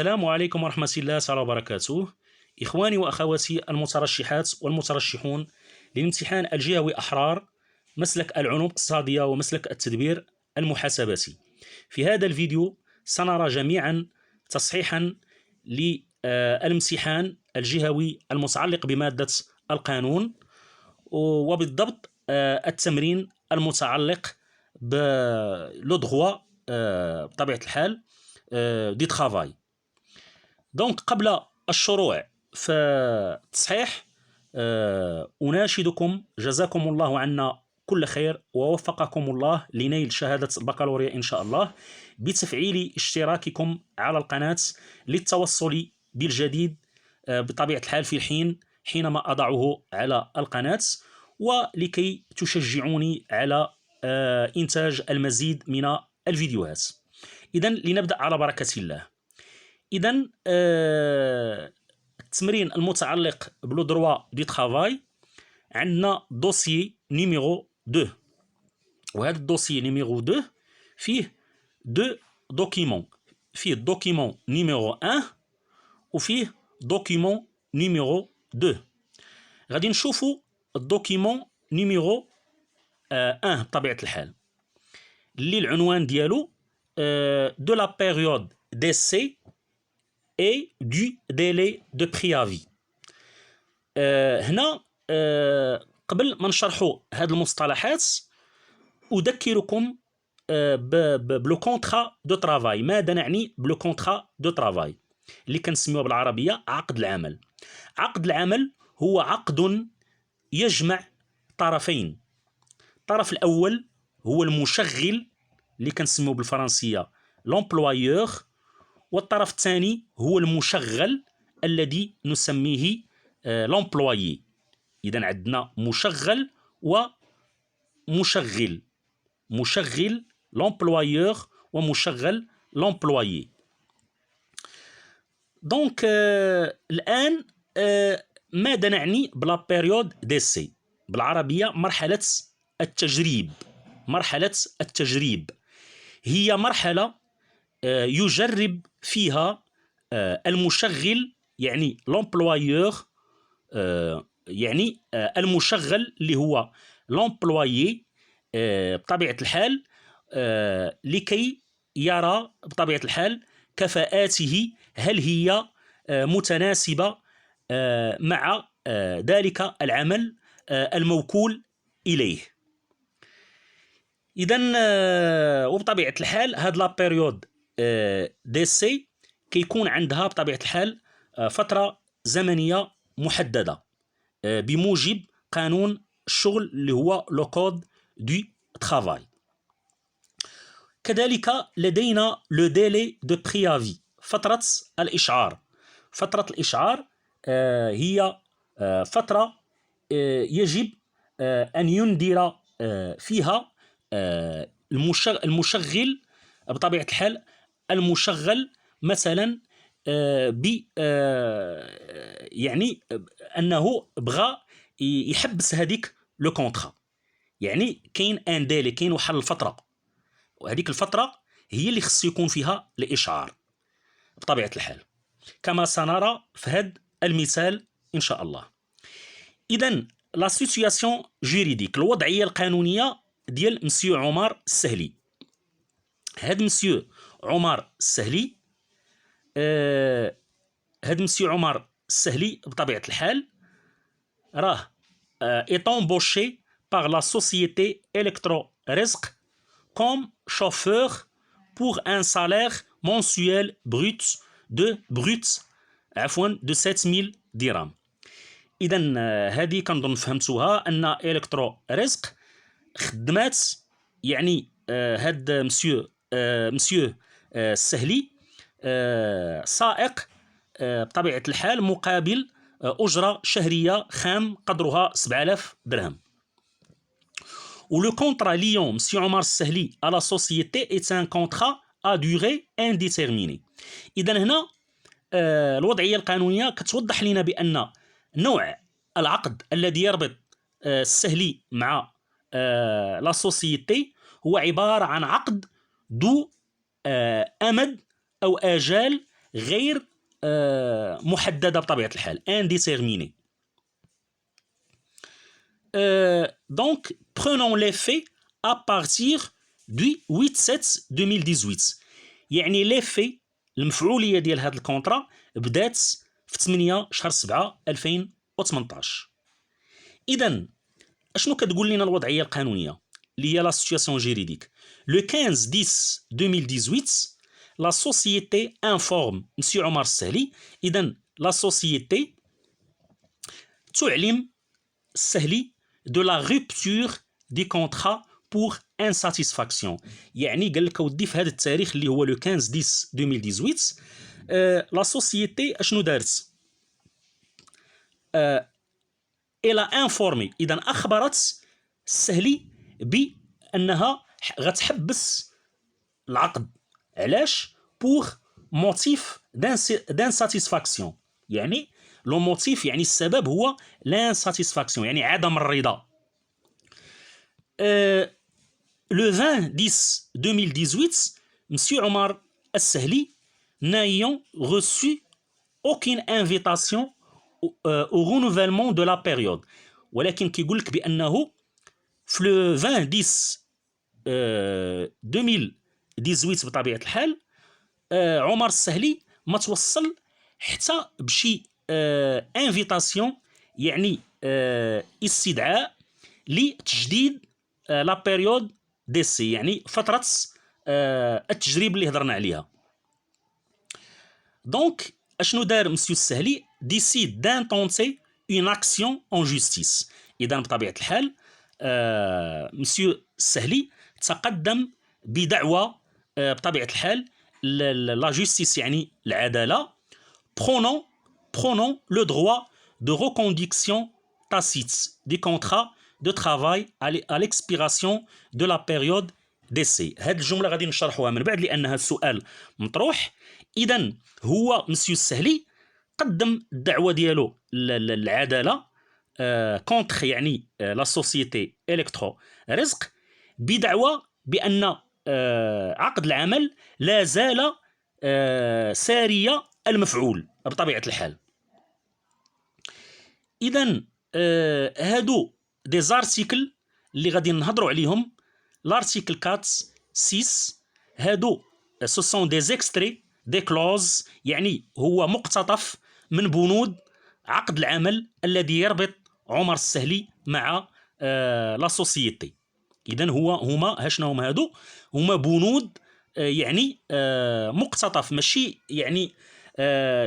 السلام عليكم ورحمة الله تعالى وبركاته. إخواني وأخواتي المترشحات والمترشحون للامتحان الجهوي أحرار مسلك العلوم الاقتصادية ومسلك التدبير المحاسباتي. في هذا الفيديو سنرى جميعا تصحيحا للامتحان الجهوي المتعلق بمادة القانون، وبالضبط التمرين المتعلق بلو دغوا بطبيعة الحال دي ترافاي. دونك قبل الشروع في التصحيح أناشدكم جزاكم الله عنا كل خير ووفقكم الله لنيل شهادة البكالوريا إن شاء الله بتفعيل اشتراككم على القناة للتوصل بالجديد بطبيعة الحال في الحين حينما أضعه على القناة، ولكي تشجعوني على إنتاج المزيد من الفيديوهات. إذن لنبدأ على بركة الله. إذن التمرين المتعلق بلو دروا دي ترافاي عندنا دوسي نيميرو 2، وهذا الدوسي نيميرو 2 فيه دو دوكيمون، فيه دوكيمون نيميرو 1 وفيه دوكيمون نيميرو 2. غادي نشوفوا الدوكيمون نيميرو 1 بطبيعة الحال اللي العنوان ديالو de la période d'essai et du délai de préavis. هنا قبل ما نشرحوا هذه المصطلحات أذكركم بلو كونترا دو ترافاي. ماذا نعني بلو كونترا دو ترافاي اللي كنسميوه بالعربية عقد العمل؟ عقد العمل هو عقد يجمع طرفين. الطرف الأول هو المشغل اللي كنسميوه بالفرنسية لومبلويور، والطرف الثاني هو المشغل الذي نسميه لومبلويي. إذن عندنا مشغل ومشغل، مشغل لومبلويور ومشغل لومبلويي. دونك الآن ماذا نعني بلا بيريود ديسي؟ بالعربية مرحلة التجريب. مرحلة التجريب هي مرحلة يجرب فيها المشغل، يعني لومبلويور، يعني المشغل اللي هو لومبلويي بطبيعة الحال، لكي يرى بطبيعة الحال كفاءاته هل هي متناسبة مع ذلك العمل الموكول إليه. إذن وبطبيعة الحال هاد لا بيريود ديسي كيكون عندها بطبيعة الحال فترة زمنية محددة بموجب قانون الشغل اللي هو لو كود دو ترافاي. كذلك لدينا لو ديلي دو بريافي، فترة الإشعار. فترة الإشعار هي فترة يجب أن ينذر فيها المشغل بطبيعة الحال، المشغل مثلا يعني أنه بغى يحبس هذيك لو كونترا، يعني كاين ان ديلي، كاين واحد الفترة، وهذيك الفترة هي اللي خص يكون فيها الإشعار بطبيعة الحال كما سنرى في هذا المثال إن شاء الله. إذن لا سيتوياسيون جوريديك، الوضعية القانونية ديال مسيو عمر السهلي. هاد مسيو عمر السهلي، هاد مسيو عمر السهلي بطبيعة الحال راه est embauché par la société Electro Risque comme chauffeur pour un salaire mensuel de 7000 درهم. إذن هذه كنظن فهمتوها، أن إلكترو ريسك خدمات، يعني هاد مسيو السهلي سائق بطبيعة الحال مقابل أجرة شهرية خام قدرها 7000 درهم. ولو كونترا ليون مسيو عمر السهلي à la société est un contrat à durée indéterminée. إذن هنا الوضعية القانونية كتوضح لنا بأن نوع العقد الذي يربط السهلي مع لا سوسيتي هو عبارة عن عقد ذو أمد أو آجال غير محددة بطبيعة الحال indéterminée. Donc prenons les faits à partir du 8/7/2018. يعني لي في المفعوليه ديال هذا الكونطرا بدات في 8 شهر 7 2018. اذا اشنو كتقول لنا الوضعيه القانونيه اللي هي لا سيتوياسيون جيريديك؟ لو 15/10/2018 لا سوسيتي انفورم مسيو عمر السهلي. اذا لا سوسيتي تعلم السهلي de la rupture du contrat pour insatisfaction. يعني قال لك اودي في هذا التاريخ اللي هو لو 15/10/2018 لا سوسيتي اشنو دارت؟ الى انفورمي، اذا اخبرت السهلي بانها غتحبس العقد. علاش؟ بوغ موتيف دانساتيسفاكسيون. يعني لو موتيف يعني السبب هو لانساتيسفاكسيون، يعني عدم الرضا. Le 20/10/2018 Monsieur Omar Assahli n'ayant reçu aucune invitation au renouvellement de la période. ولكن كيقول لك بأنه في لو 20/10/2018 بطبيعة الحال عمر السهلي ما توصل حتى بشي انفيتاسيون، يعني استدعاء لتجديد لا بيريود ديسي، يعني فترة التجريب اللي هضرنا عليها. دونك اشنو دار مسيو السهلي؟ ديسيد دانتونتي اون اكسيون اون جوستيس. اذا بطبيعة الحال مسيو السهلي تقدم بدعوى بطبيعة الحال لا جوستيس، يعني العدالة. prenons le droit de reconduction tacite du contrat de travail à l'expiration de la période d'essai. هاد الجملة غادي نشرحوها من بعد لأنها السؤال مطروح. إذا هو مسيو السهلي قدم الدعوة ديالو للعدالة كونتر، يعني لا سوسيتي إلكترو رزق، بدعوى بأن عقد العمل لا زال سارية المفعول بطبيعة الحال. إذا هادو دي زارتيكل اللي غادي نهضروا عليهم. لارتيكل 4 6 هادو سو سون دي زيكستري دي كلوز، يعني هو مقتطف من بنود عقد العمل الذي يربط عمر السهلي مع لا سوسيتي. إذا هما هاشنا هما هادو؟ هما بنود يعني مقتطف، ماشي يعني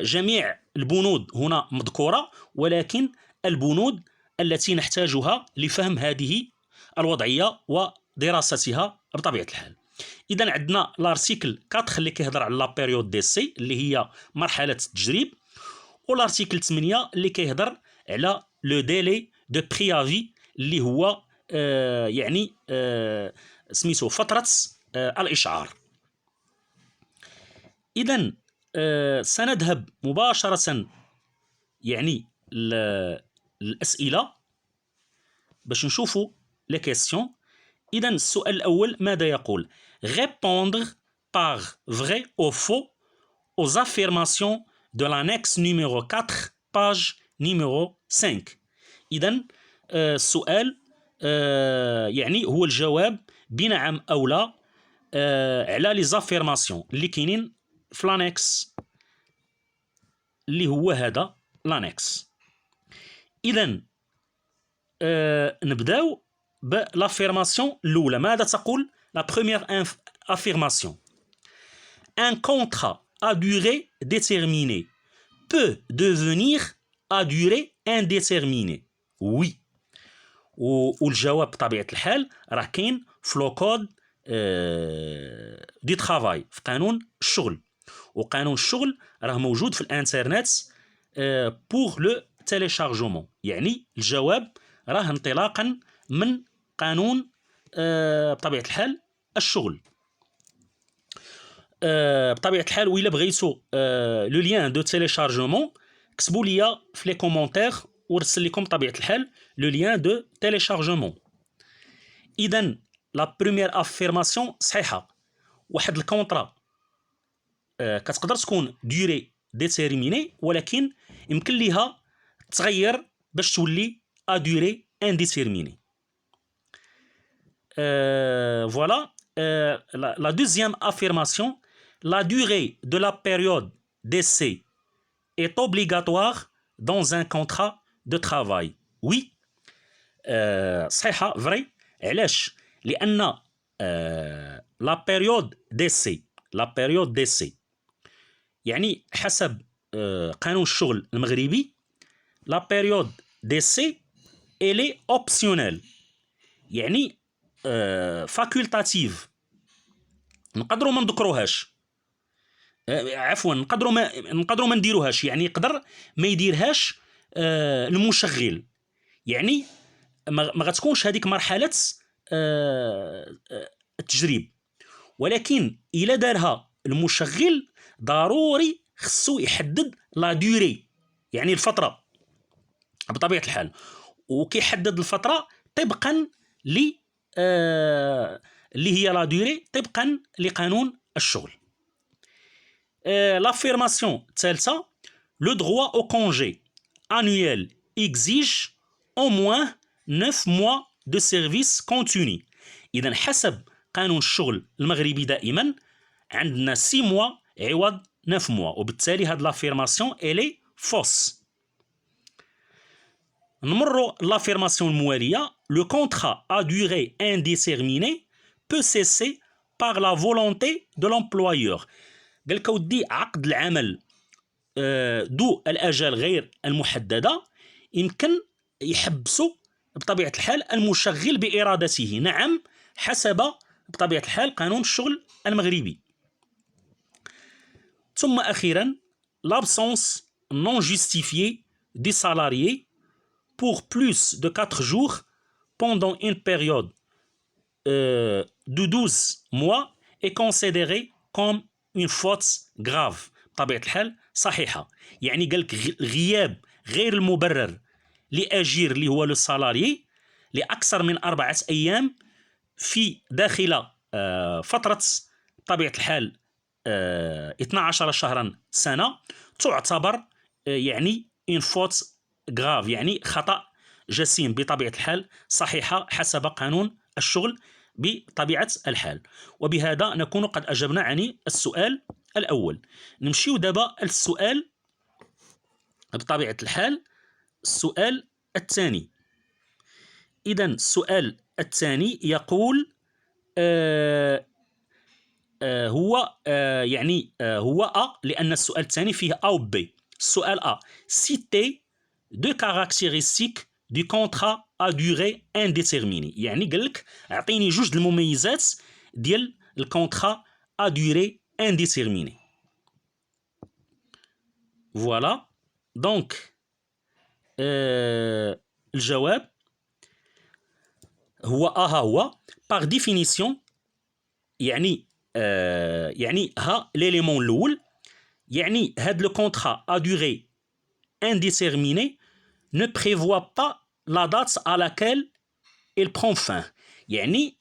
جميع البنود هنا مذكورة، ولكن البنود التي نحتاجها لفهم هذه الوضعية ودراستها بطبيعة الحال. إذا عندنا لارتيكل 4 اللي كيهضر على لا بيريود ديسي اللي هي مرحلة التجريب، ولارتيكل 8 اللي كيهضر على لو ديلي دو بريافي اللي هو يعني سميتو فترة الإشعار. إذا سنذهب مباشرة يعني الأسئلة باش نشوفوا لي كيسيون. إذا السؤال الأول ماذا يقول؟ répondre par vrai ou faux aux affirmations de l'annexe numéro 4 page numéro 5. إذا السؤال يعني هو الجواب بنعم أو لا على لي زافيرماسيون اللي كاينين في لانكس اللي هو هذا لانكس. إذا نبداو بلافيرماسيون الأولى. ماذا تقول؟ لا بروميير affirmation. Un contrat à durée déterminée peut devenir à durée indéterminée. Oui. والجواب بطبيعة الحال راه كاين في لو كود دي ترافاي، في قانون الشغل. وقانون الشغل راه موجود في الانترنت بوغ لو تيليشارجمون. يعني الجواب راه انطلاقا من قانون بطبيعة الحال الشغل. بطبيعة الحال وإلا بغيتو لو ليان دو تيليشارجمون كتبوا لي في لي كومونتير ورسل لكم بطبيعة الحال لو ليان دو تيليشارجمون. إذا لا بروميير افيرماسيون صحيحة. واحد الكونطرا كتقدر تكون ديوري ديتيرميني ولكن يمكن ليها تغير باش تولي ا ديوري انديتيرميني. Voilà. La deuxième affirmation, la durée de la période d'essai est obligatoire dans un contrat de travail. Oui, صحيحة vrai. علاش؟ لأن la période d'essai يعني حسب قانون الشغل المغربي la période d'essai elle est optionnelle يعني فاكولتاتيف، نقدروا ما نذكروهاش، عفوا نقدروا ما نديروهاش، يعني يقدر ما يديرهاش المشغل، يعني ما غتكونش هذيك مرحله التجريب، ولكن الا دارها المشغل ضروري خصو يحدد لا دوري يعني الفتره بطبيعه الحال، وكيحدد الفتره طبقا اللي هي لا دوري طبقا لقانون الشغل. L'affirmation الثالثه le droit au congé annuel exige au moins 9 mois de service continu. اذا حسب قانون الشغل المغربي دائما عندنا 6 موا عوض 9 موا، وبالتالي هاد لافيرماسيون الي فوس. نمروا لافيرماسيون المواليه لو كونترا ا دوري انديتيرميني بو سيسي par la volonté de l'employeur. قال لك ودي عقد العمل ذو الأجل غير المحددة يمكن يحبسوا بطبيعة الحال المشغل بإرادته، نعم حسب بطبيعة الحال قانون الشغل المغربي. ثم أخيرا l'absence non justifiée du salarié pour plus de 4 jours pendant une période de 12 mois est considérée comme une faute grave. بطبيعة الحال صحيحة، يعني قال لك غياب غير المبرر لأجير اللي هو لو سالاري لأكثر من 4 أيام في داخل فترة بطبيعة الحال 12 شهرا سنة تعتبر يعني ان فوت غراف، يعني خطأ جسيم بطبيعة الحال صحيحة حسب قانون الشغل بطبيعة الحال. وبهذا نكون قد أجبنا عن السؤال الأول. نمشيو دابا السؤال بطبيعة الحال السؤال الثاني. إذا السؤال الثاني يقول هو يعني هو أ، لأن السؤال الثاني فيه أ و بي. السؤال أ citer deux caractéristiques du contrat à durée indéterminée، يعني قال لك اعطيني جوج المميزات ديال الكونترا à durée indéterminée. فوالا دونك الجواب هو ها هو par définition، يعني يعني ها ليليمون الاول، يعني هاد لو كونترا à durée indéterminée ne prévoit pas la date à laquelle il prend fin. يعني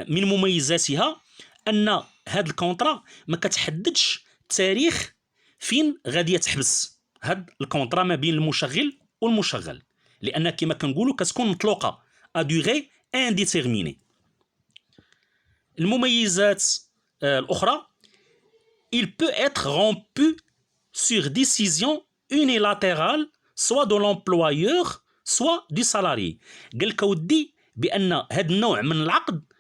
من مميزاتها ان هاد الكونترا ما كتحددش تاريخ فين غادي تحبس هاد الكونترا ما بين المشغل والمشغل، لان كما كنقولوا كتكون مطلوقه ا دوري انديتيرميني. المميزات الاخرى il peut être rompu sur décision unilatérale soit de l'employeur soit du salarié. قال لك ودي بان هذا النوع من العقد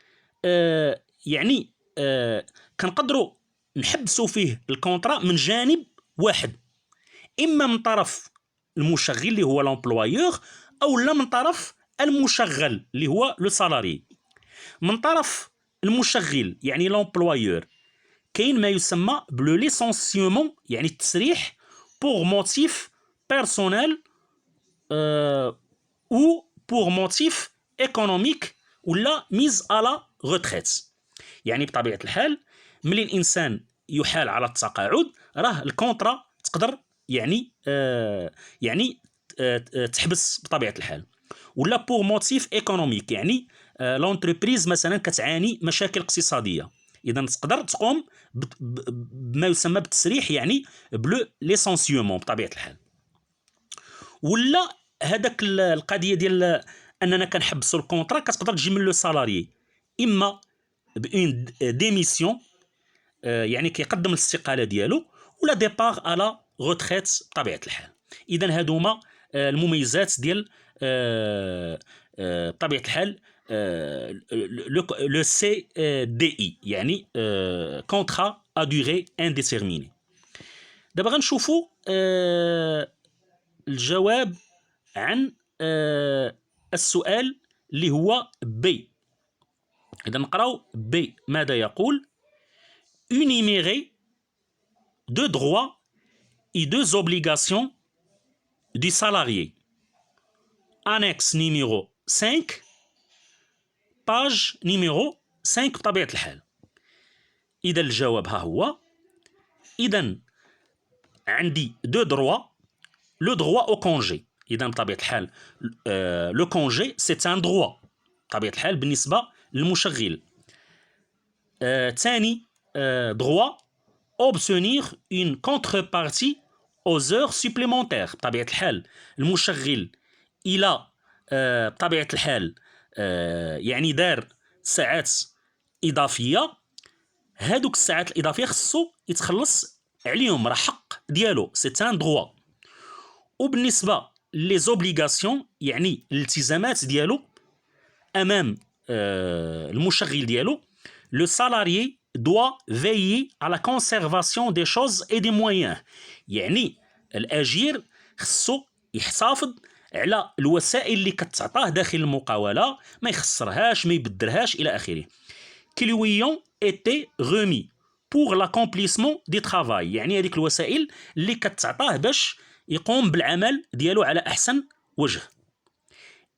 يعني كنقدروا نحبسوا فيه الكونترا من جانب واحد، اما من طرف المشغل اللي هو لامبلويور او لا من طرف المشغل اللي هو لو سالاري. من طرف المشغل يعني لامبلويور كاين ما يسمى بلو ليسونسيومون، يعني التسريح بور موتيف بيرسونيل او بور موتيف ايكونوميك ولا ميز على روتريت. يعني بطبيعه الحال ملي الانسان يحال على التقاعد راه الكونترا تقدر يعني تحبس بطبيعه الحال، ولا بور موتيف ايكونوميك يعني لونتربريز مثلا كتعاني مشاكل اقتصاديه، اذا تقدر تقوم بما يسمى بالتسريح، يعني بلو ليسونسيومون بطبيعه الحال. ولا هذاك القضيه ديال اننا كنحبسوا الكونطرا كتقدر تجي من لو سالاريي، اما بان ديميسيون يعني كيقدم الاستقاله ديالو، ولا ديبار على روتريت بطبيعه الحال. اذا هادوما المميزات ديال بطبيعه الحال لو سي دي اي، يعني كونترا ا دوري انديتيرميني. دابا غنشوفوا الجواب عن السؤال اللي هو بي. اذا نقراو بي ماذا يقول. Énumérer deux droits et deux obligations du salarié. Annexe numéro 5, page numéro 5 بطبيعة الحال. إذا الجواب ها هو. إذا عندي دو دروا. لو دروا أو كونجي. إذا بطبيعة الحال لو كونجي سيت ان دروا بطبيعة الحال بالنسبة للمشغل. ثاني droit obtenir une contrepartie aux heures supplémentaires. بطبيعة الحال المشغل إلى بطبيعة الحال يعني دار ساعات إضافية، هادوك الساعات الإضافية خصو يتخلص عليهم، راه حق ديالو، سي ان دروا. وبالنسبة لي زوبليغاسيون يعني الالتزامات ديالو أمام المشغل ديالو، le salarié doit veiller à la conservation des choses et des moyens. يعني الأجير خصو يحتفظ على الوسائل اللي كتعطاه داخل المقاولة، ما يخسرهاش ما يبدرهاش إلى آخره. qui lui ont été remis pour l'accomplissement du travail. يعني هذيك الوسائل اللي كتعطاه باش يقوم بالعمل ديالو على أحسن وجه.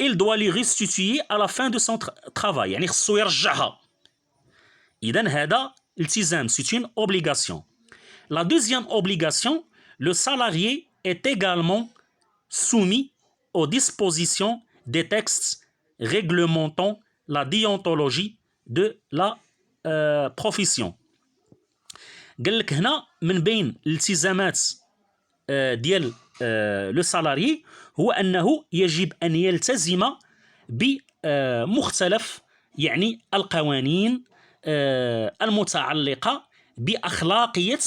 il doit les restituer à la fin de son travail. يعني خصو يرجعها. إذن هذا التزام، c'est une obligation. La deuxième obligation, le salarié est également soumis aux dispositions des textes réglementant la déontologie de la profession. قال لك هنا من بين الالتزامات ديال لو سالاري هو أنه يجب أن يلتزم بمختلف يعني القوانين المتعلقة بأخلاقية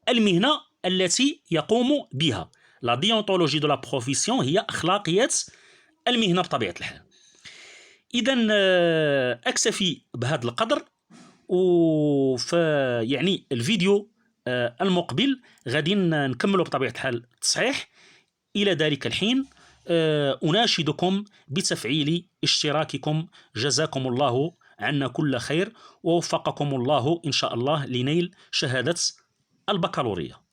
المهنة التي يقوم بها. لا ديونتولوجي دو لا بروفيسيون هي أخلاقية المهنة بطبيعة الحال. إذا أكتفي بهذا القدر، وفي يعني الفيديو المقبل غادي نكملوا بطبيعة الحال التصحيح. إلى ذلك الحين أناشدكم بتفعيل اشتراككم. جزاكم الله عنا كل خير، ووفقكم الله إن شاء الله لنيل شهادة البكالوريا.